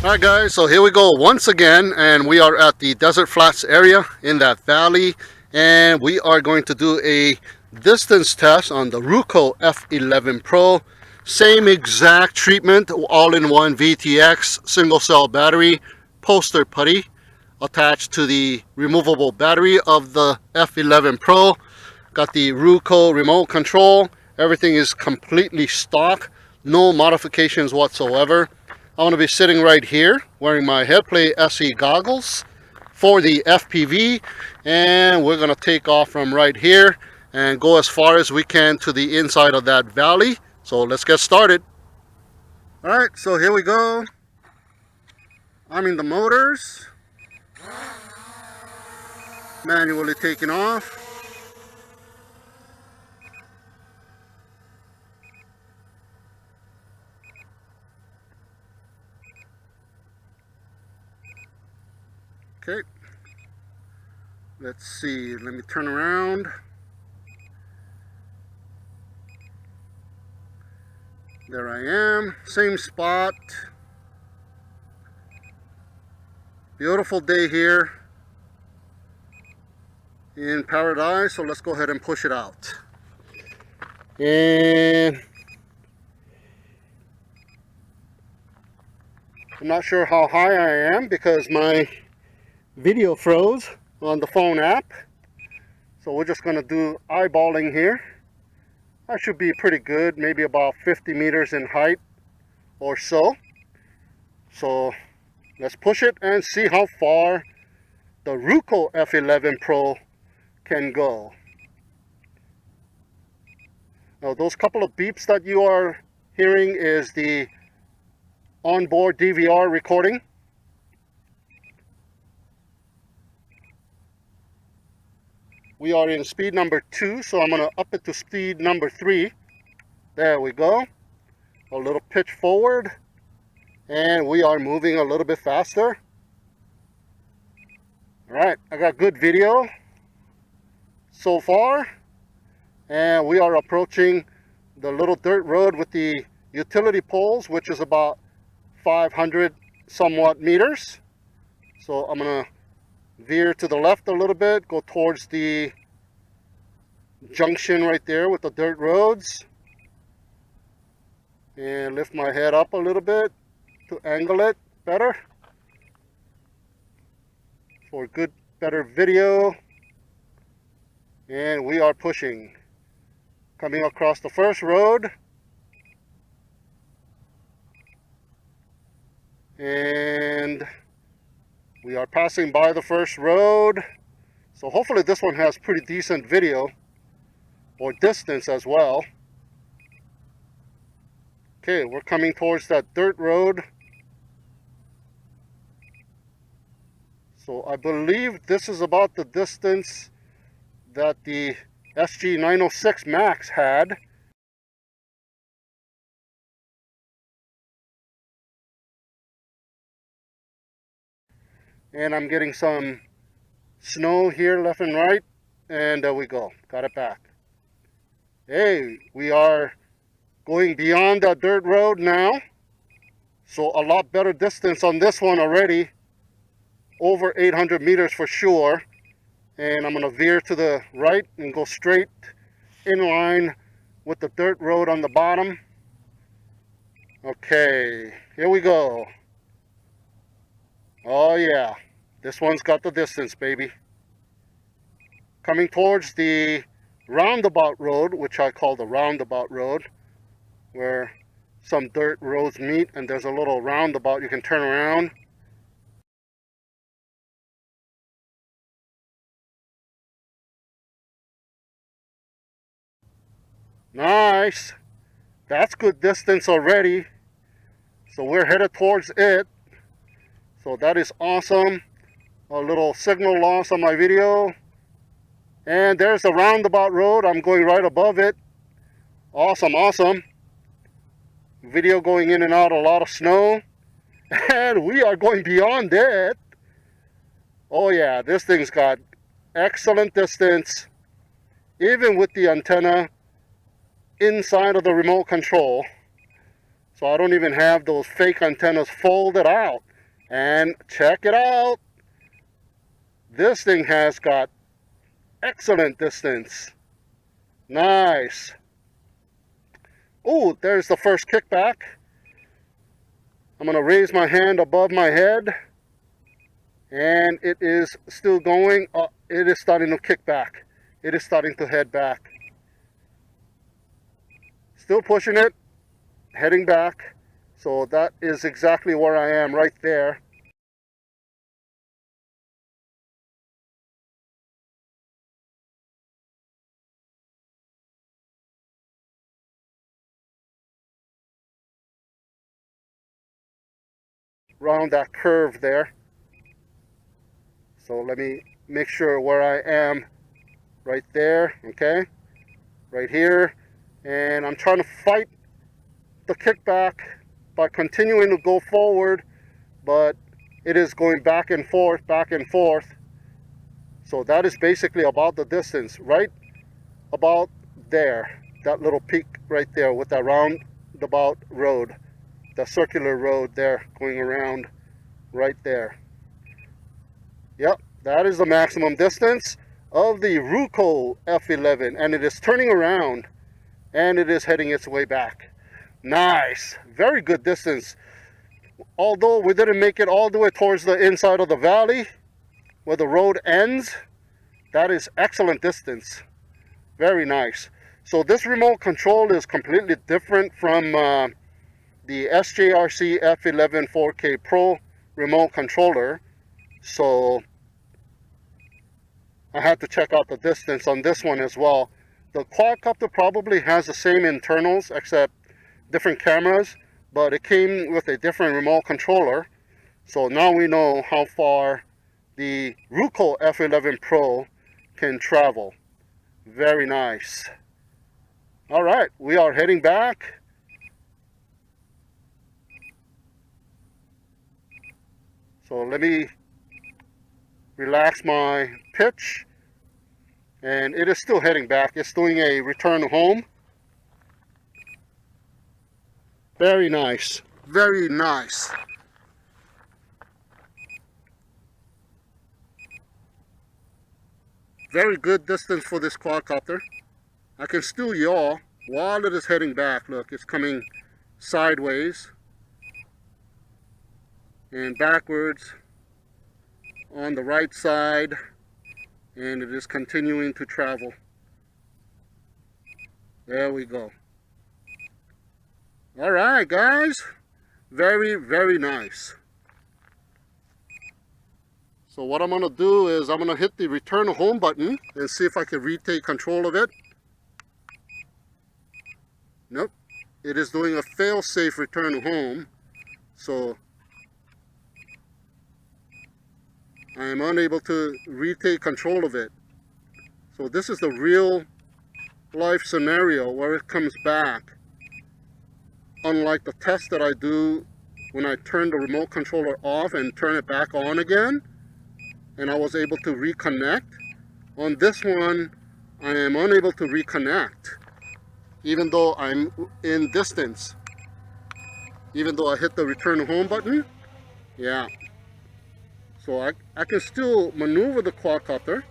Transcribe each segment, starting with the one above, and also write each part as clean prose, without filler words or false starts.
Alright guys, so here we go once again, and we are at the Desert Flats area in that valley, and we are going to do a distance test on the Ruko F11 Pro. Same exact treatment, all-in-one VTX single cell battery, poster putty attached to the removable battery of the F11 Pro. Got the Ruko remote control. Everything is completely stock, no modifications whatsoever. I'm going to be sitting right here wearing my Headplay SE goggles for the FPV, and we're going to take off from right here and go as far as we can to the inside of that valley. So let's get started. Alright, so here we go. I'm in the motors, manually taking off. Okay, let's see, let me turn around. There I am, same spot. Beautiful day here in paradise, so let's go ahead and push it out. And I'm not sure how high I am because my video froze on the phone app, so we're just going to do eyeballing here. I should be pretty good, maybe about 50 meters in height or so. So let's push it and see how far the Ruko F11 Pro can go. Now those couple of beeps that you are hearing is the onboard DVR recording. We are in speed number 2, so I'm going to up it to speed number 3. There we go. A little pitch forward. And we are moving a little bit faster. Alright, I got good video so far. And we are approaching the little dirt road with the utility poles, which is about 500 somewhat meters. So I'm going to veer to the left a little bit, go towards the junction right there with the dirt roads, and lift my head up a little bit to angle it better for good, better video. And we are pushing, coming across the first road, and we are passing by the first road, so hopefully this one has pretty decent video or distance as well. Okay, we're coming towards that dirt road. So I believe this is about the distance that the SG906 Max had. And I'm getting some snow here left and right, and there we go, got it back. Hey, we are going beyond that dirt road now, so a lot better distance on this one already, over 800 meters for sure. And I'm going to veer to the right and go straight in line with the dirt road on the bottom. Okay, here we go. Oh yeah, this one's got the distance, baby. Coming towards the roundabout road, which I call the roundabout road, where some dirt roads meet, and there's a little roundabout you can turn around. Nice, that's good distance already, so we're headed towards it. So that is awesome. A little signal loss on my video. And there's the roundabout road. I'm going right above it. Awesome, awesome. Video going in and out, a lot of snow. And we are going beyond it. Oh yeah, this thing's got excellent distance. Even with the antenna inside of the remote control. So I don't even have those fake antennas folded out. And check it out. This thing has got excellent distance. Nice. Oh, there's the first kickback. I'm going to raise my hand above my head. And it is still going. It is starting to kick back. It is starting to head back. Still pushing it. Heading back. So that is exactly where I am, right there. Around that curve there. So let me make sure where I am. Right there, okay? Right here. And I'm trying to fight the kickback by continuing to go forward, but it is going back and forth, back and forth. So that is basically about the distance, right about there. That little peak right there with that roundabout road. The circular road there going around right there. Yep, that is the maximum distance of the Ruko F11, and it is turning around and it is heading its way back. Nice, very good distance. Although we didn't make it all the way towards the inside of the valley where the road ends, that is excellent distance. Very nice. So this remote control is completely different from the HGLRC F11 4K Pro remote controller. So I had to check out the distance on this one as well. The quadcopter probably has the same internals except different cameras, but it came with a different remote controller. So now we know how far the Ruko F11 Pro can travel. Very nice. All right, we are heading back. So let me relax my pitch. And it is still heading back. It's doing a return home. Very nice. Very nice. Very good distance for this quadcopter. I can still yaw while it is heading back. Look, it's coming sideways and backwards on the right side, and it is continuing to travel. There we go. All right, guys. Very, very nice. So what I'm going to do is I'm going to hit the return home button and see if I can retake control of it. Nope. It is doing a fail-safe return home. So I am unable to retake control of it. So this is the real life scenario where it comes back. Unlike the test that I do when I turn the remote controller off and turn it back on again, and I was able to reconnect. On this one, I am unable to reconnect, even though I'm in distance. Even though I hit the return home button, yeah. So I can still maneuver the quadcopter.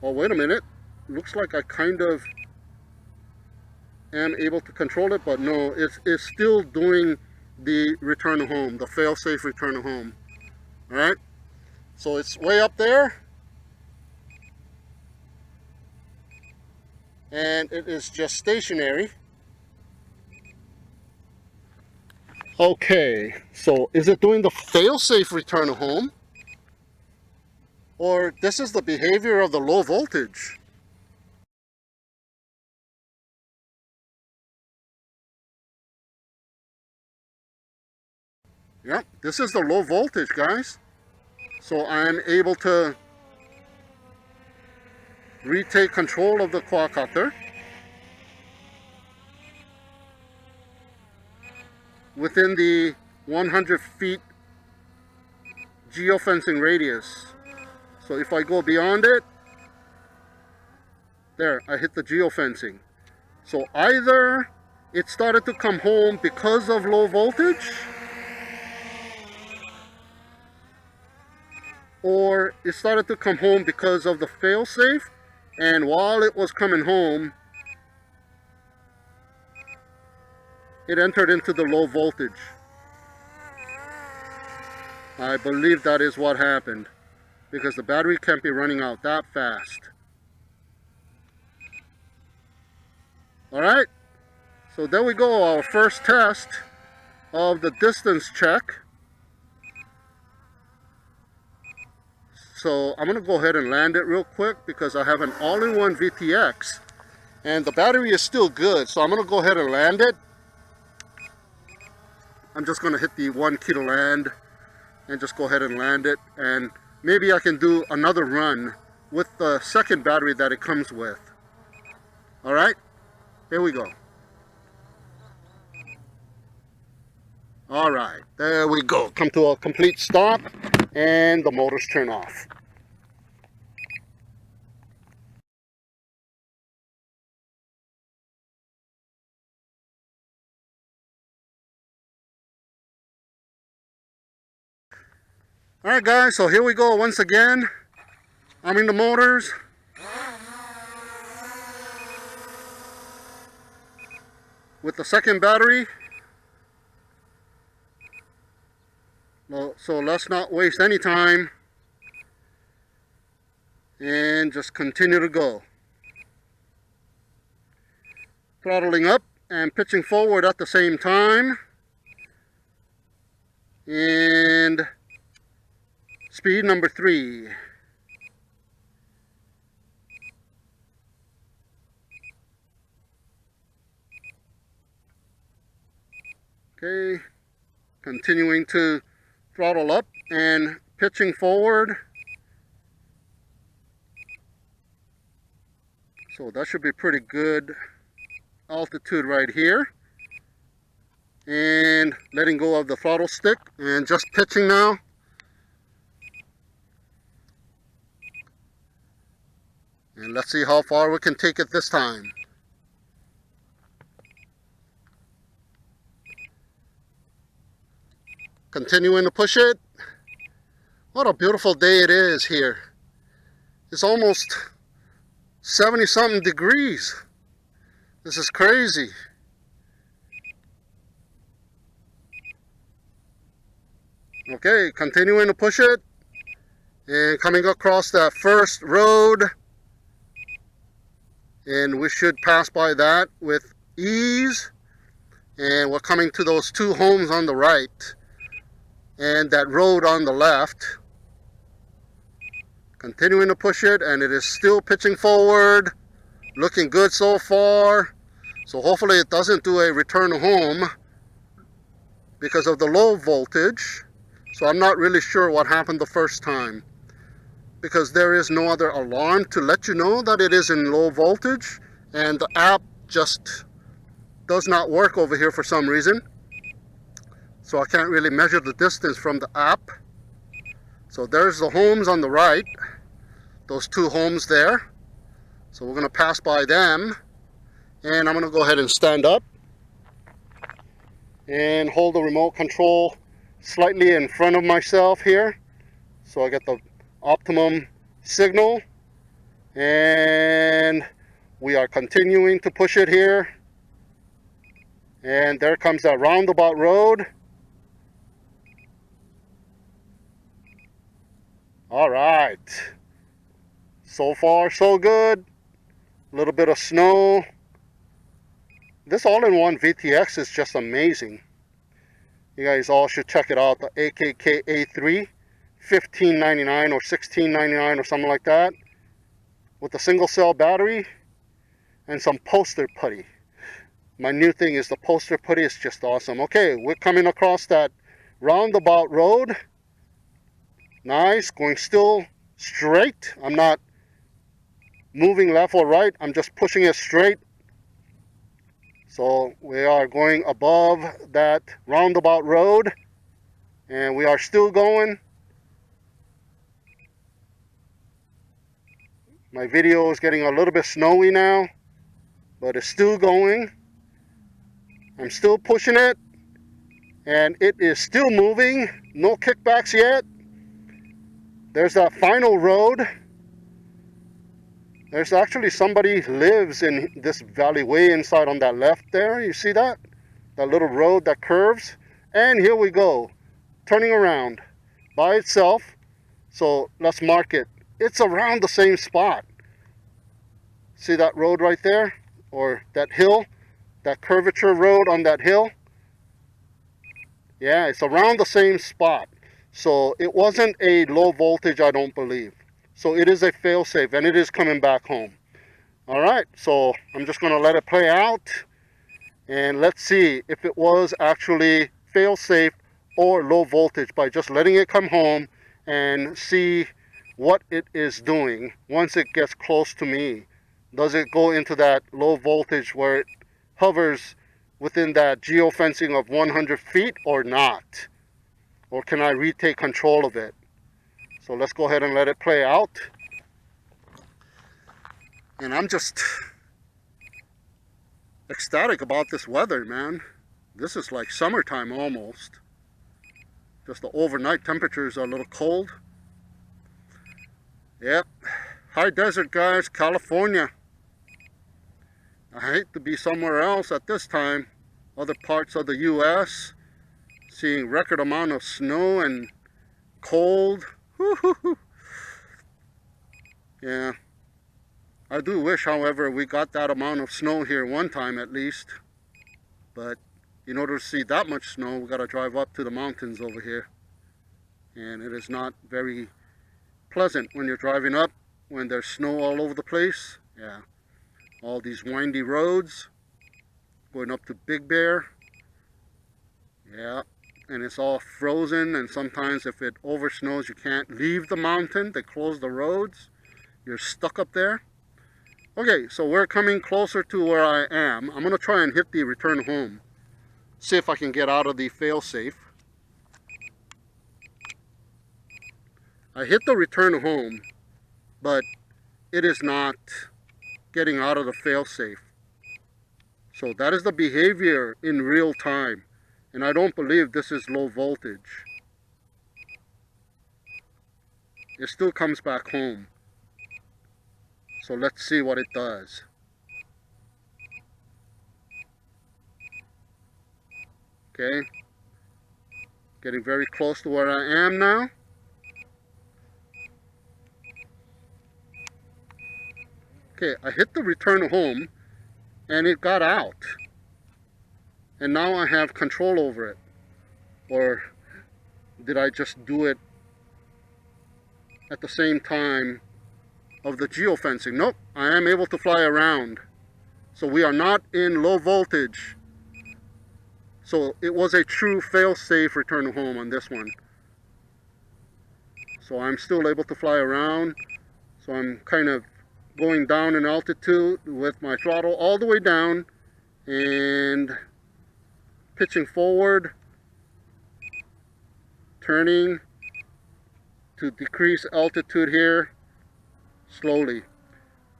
Oh, wait a minute. Looks like I kind of am able to control it, but no, it's still doing the return home, the fail-safe return home. All right. So it's way up there. And it is just stationary. Okay, so is it doing the fail-safe return home? Or this is the behavior of the low voltage? Yep, this is the low voltage, guys. So I am able to retake control of the quadcopter within the 100 feet geofencing radius. So if I go beyond it, there, I hit the geofencing. So either it started to come home because of low voltage, or it started to come home because of the failsafe, and while it was coming home, it entered into the low voltage. I believe that is what happened, because the battery can't be running out that fast. Alright, so there we go, our first test of the distance check. So I'm going to go ahead and land it real quick because I have an all-in-one VTX and the battery is still good. So I'm going to go ahead and land it. I'm just going to hit the 1 key to land and just go ahead and land it. And maybe I can do another run with the second battery that it comes with. Alright, here we go. Alright, there we go. Come to a complete stop and the motors turn off. Alright guys, so here we go once again. I'm in the motors. With the second battery. So let's not waste any time and just continue to go. Throttling up and pitching forward at the same time. And speed number 3. Okay, continuing to throttle up and pitching forward. So that should be pretty good altitude right here. And letting go of the throttle stick and just pitching now. And let's see how far we can take it this time. Continuing to push it. What a beautiful day it is here. It's almost 70 something degrees. This is crazy. Okay, continuing to push it. And coming across that first road. And we should pass by that with ease. And we're coming to those 2 homes on the right. And that road on the left. Continuing to push it, and it is still pitching forward. Looking good so far. So hopefully it doesn't do a return home because of the low voltage. So I'm not really sure what happened the first time, because there is no other alarm to let you know that it is in low voltage, and the app just does not work over here for some reason. So I can't really measure the distance from the app. So there's the homes on the right. Those 2 homes there. So we're going to pass by them. And I'm going to go ahead and stand up. And hold the remote control slightly in front of myself here. So I get the optimum signal. And we are continuing to push it here. And there comes that roundabout road. Alright, so far so good. A little bit of snow. This all-in-one VTX is just amazing. You guys all should check it out. The AKK A3, $15.99 or $16.99 or something like that. With a single cell battery and some poster putty. My new thing is the poster putty is just awesome. Okay, we're coming across that roundabout road. Nice, going still straight. I'm not moving left or right. I'm just pushing it straight. So we are going above that roundabout road. And we are still going. My video is getting a little bit snowy now, but it's still going. I'm still pushing it. And it is still moving. No kickbacks yet. there's that final road. There's actually somebody lives in this valley way inside on that left there. You see that? That little road that curves. And here we go, turning around by itself. So let's mark it. It's around the same spot. See that road right there? Or that hill? That curvature road on that hill? Yeah, it's around the same spot. So it wasn't a low voltage, I don't believe. So it is a failsafe, and it is coming back home. All right, so I'm just going to let it play out. And let's see if it was actually failsafe or low voltage by just letting it come home and see what it is doing once it gets close to me. Does it go into that low voltage where it hovers within that geofencing of 100 feet or not? Or can I retake control of it? So let's go ahead and let it play out. And I'm just ecstatic about this weather, man. This is like summertime almost. Just the overnight temperatures are a little cold. Yep, high desert, guys, California. I hate to be somewhere else at this time, other parts of the US, seeing record amount of snow and cold. Yeah, I do wish, however, we got that amount of snow here one time at least. But in order to see that much snow, we got to drive up to the mountains over here. And it is not very pleasant when you're driving up, when there's snow all over the place. Yeah, all these windy roads, going up to Big Bear. Yeah, and it's all frozen, and sometimes if it oversnows, you can't leave the mountain. They close the roads. You're stuck up there. Okay, so we're coming closer to where I am. I'm going to try and hit the return home. See if I can get out of the failsafe. I hit the return home, but it is not getting out of the failsafe. So that is the behavior in real time. And I don't believe this is low voltage. It still comes back home. So let's see what it does. Okay. Getting very close to where I am now. Okay, I hit the return home and it got out. And now I have control over it. Or did I just do it at the same time of the geofencing? Nope, I am able to fly around. So we are not in low voltage. So it was a true fail-safe return home on this one. So I'm still able to fly around. So I'm kind of going down in altitude with my throttle all the way down and pitching forward, turning to decrease altitude here slowly.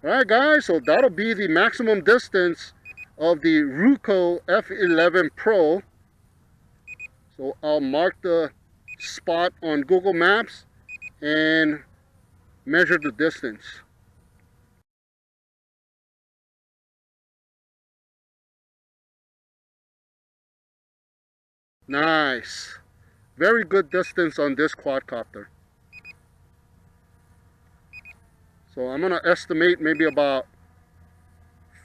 Alright guys, so that'll be the maximum distance of the Ruko F11 Pro. So I'll mark the spot on Google Maps and measure the distance. Nice. Very good distance on this quadcopter. So I'm going to estimate maybe about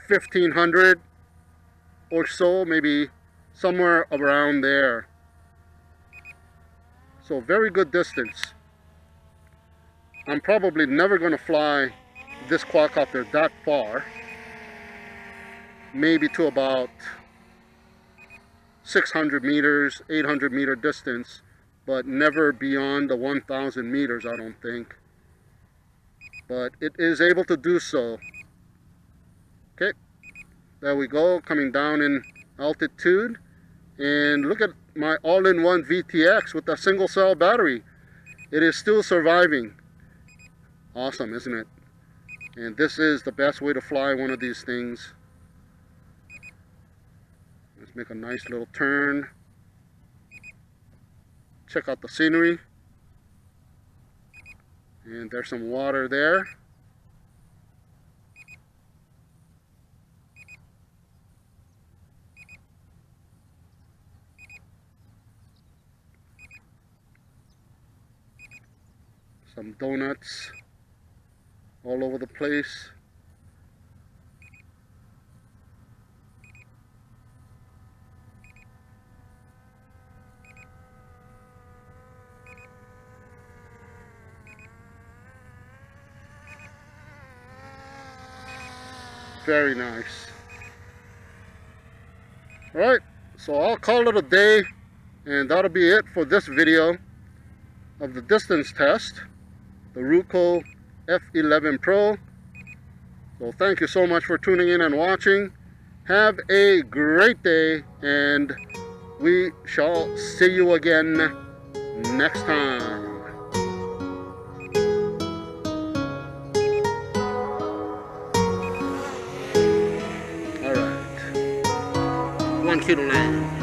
1,500 or so, maybe somewhere around there. So very good distance. I'm probably never going to fly this quadcopter that far. Maybe to about 600 meters, 800 meter distance, but never beyond the 1,000 meters, I don't think. But it is able to do so. Okay, there we go, coming down in altitude. And look at my all-in-one VTX with a single cell battery. It is still surviving. Awesome, isn't it? And this is the best way to fly one of these things. Let's make a nice little turn. Check out the scenery. And there's some water there. Some donuts all over the place. Very nice. Alright, so I'll call it a day, and that'll be it for this video of the distance test, the Ruko F11 Pro. So thank you so much for tuning in and watching. Have a great day, and we shall see you again next time. All right, 1 kilo land.